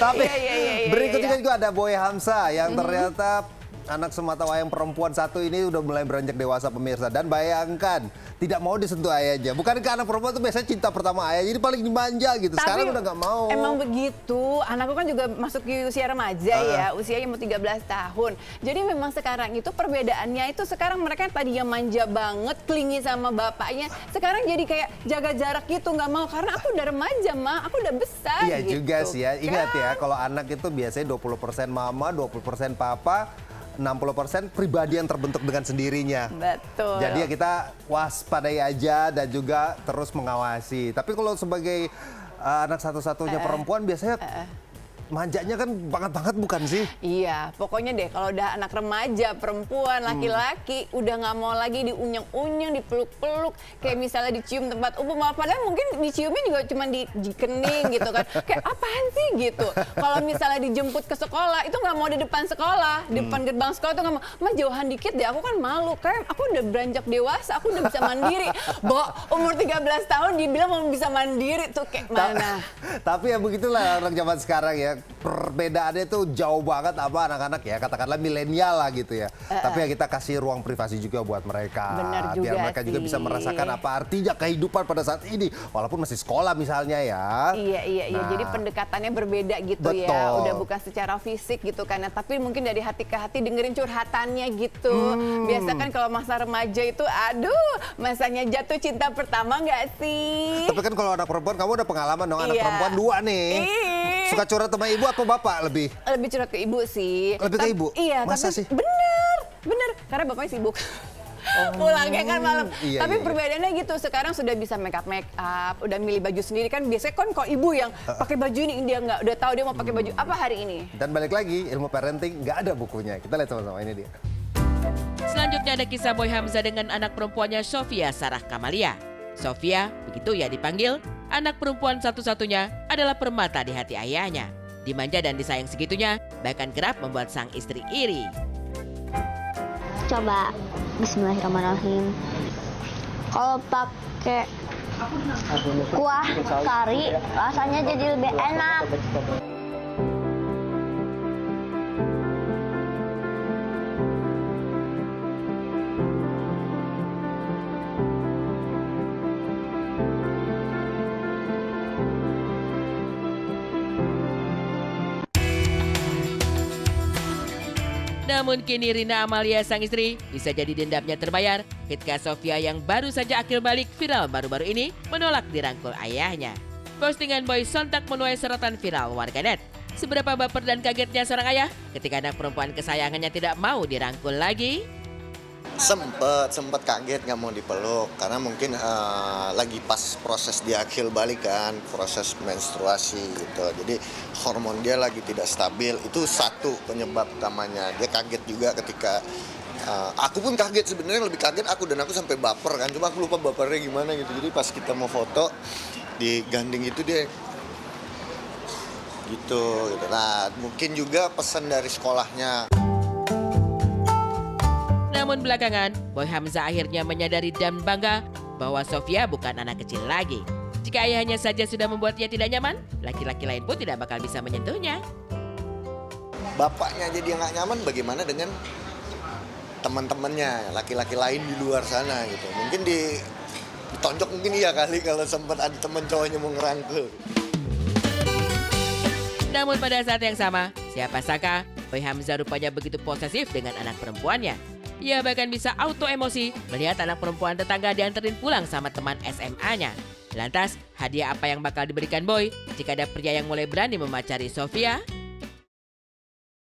Tapi Iya, berikutnya juga ada Boy Hamzah yang ternyata anak sematawayang perempuan satu ini udah mulai beranjak dewasa pemirsa. Dan bayangkan, tidak mau disentuh ayahnya. Bukankah anak perempuan itu biasanya cinta pertama ayah, jadi paling dimanja gitu. Sekarang udah nggak mau. Emang begitu, anakku kan juga masuk di usia remaja ya, usianya mau 13 tahun. Jadi memang sekarang itu perbedaannya itu sekarang mereka tadi yang manja banget, klingi sama bapaknya. Sekarang jadi kayak jaga jarak gitu, nggak mau. Karena aku udah remaja, Ma. Aku udah besar Iya gitu. juga sih ya. Ingat ya, kalau anak itu biasanya 20% mama, 20% papa, 60% pribadi yang terbentuk dengan sendirinya. Betul. Jadi ya kita waspadai aja dan juga terus mengawasi. Tapi kalau sebagai anak satu-satunya perempuan biasanya manjanya kan banget-banget bukan sih? Iya, pokoknya deh kalau udah anak remaja, perempuan, laki-laki, udah nggak mau lagi diunyeng-unyeng, dipeluk-peluk, kayak misalnya dicium tempat umum, padahal mungkin diciumnya juga cuma di kening gitu kan. Kayak apaan sih gitu. Kalau misalnya dijemput ke sekolah, itu nggak mau di depan sekolah, di depan gerbang sekolah tuh nggak mau. Ma jauhan dikit deh, aku kan malu. Kayak aku udah beranjak dewasa, aku udah bisa mandiri. Bo, umur 13 tahun dibilang mau bisa mandiri tuh kayak mana. Tapi ya begitulah orang zaman sekarang ya. Perbedaannya tuh jauh banget apa anak-anak ya, katakanlah milenial lah gitu ya. Tapi ya kita kasih ruang privasi juga buat mereka. Bener juga biar mereka juga bisa merasakan apa artinya kehidupan pada saat ini. Walaupun masih sekolah misalnya ya. Iya. Nah, Jadi pendekatannya berbeda gitu ya. betul. Udah bukan secara fisik gitu kan. Nah, tapi mungkin dari hati ke hati dengerin curhatannya gitu. Biasa kan kalau masa remaja itu aduh, masanya jatuh cinta pertama nggak sih? Tapi kan kalau anak perempuan kamu udah pengalaman dong, anak Iya. perempuan 2 nih. Suka curhat sama ibu atau bapak lebih? Lebih curhat ke ibu sih. Lebih ke ibu? Iya, Masa tapi sih? bener. Karena bapaknya sibuk. Pulangnya kan malam. Iya, Tapi iya. perbedaannya gitu, sekarang sudah bisa make up, udah milih baju sendiri kan. Biasanya kan kalau ibu yang pakai baju ini, dia nggak, udah tahu dia mau pakai baju apa hari ini. Dan balik lagi, ilmu parenting nggak ada bukunya. Kita lihat sama-sama, ini dia. Selanjutnya ada kisah Boy Hamzah dengan anak perempuannya Sofia Sarah Kamalia. Sofia, begitu ya dipanggil, anak perempuan satu-satunya adalah permata di hati ayahnya. Dimanja dan disayang segitunya, bahkan kerap membuat sang istri iri. Coba bismillahirrahmanirrahim. Kalau pakai kuah kari rasanya jadi lebih enak. Namun kini Rina Amalia sang istri bisa jadi dendamnya terbayar ketika Sofia yang baru saja akil balik viral baru-baru ini menolak dirangkul ayahnya. Postingan Boy sontak menuai sorotan viral warganet. Seberapa baper dan kagetnya seorang ayah ketika anak perempuan kesayangannya tidak mau dirangkul lagi? Sempet kaget nggak mau dipeluk karena mungkin lagi pas proses dia akil balik kan, proses menstruasi gitu. Jadi hormon dia lagi tidak stabil, itu satu penyebab utamanya. Dia kaget juga ketika aku pun kaget, sebenarnya lebih kaget aku sampai baper kan. Cuma aku lupa bapernya gimana gitu. Jadi pas kita mau foto digandeng itu dia gitu. Nah mungkin juga pesan dari sekolahnya. Namun belakangan, Boy Hamzah akhirnya menyadari dan bangga bahwa Sofia bukan anak kecil lagi. Jika ayahnya saja sudah membuatnya tidak nyaman, laki-laki lain pun tidak bakal bisa menyentuhnya. Bapaknya jadi nggak nyaman, bagaimana dengan teman-temannya, laki-laki lain di luar sana gitu. Mungkin ditonjok mungkin iya kali kalau sempat ada teman cowoknya mau ngerangkul. Namun pada saat yang sama, siapa sangka Boy Hamzah rupanya begitu posesif dengan anak perempuannya. Ia bahkan bisa auto emosi melihat anak perempuan tetangga dianterin pulang sama teman SMA-nya. Lantas, hadiah apa yang bakal diberikan Boy jika ada pria yang mulai berani memacari Sofia?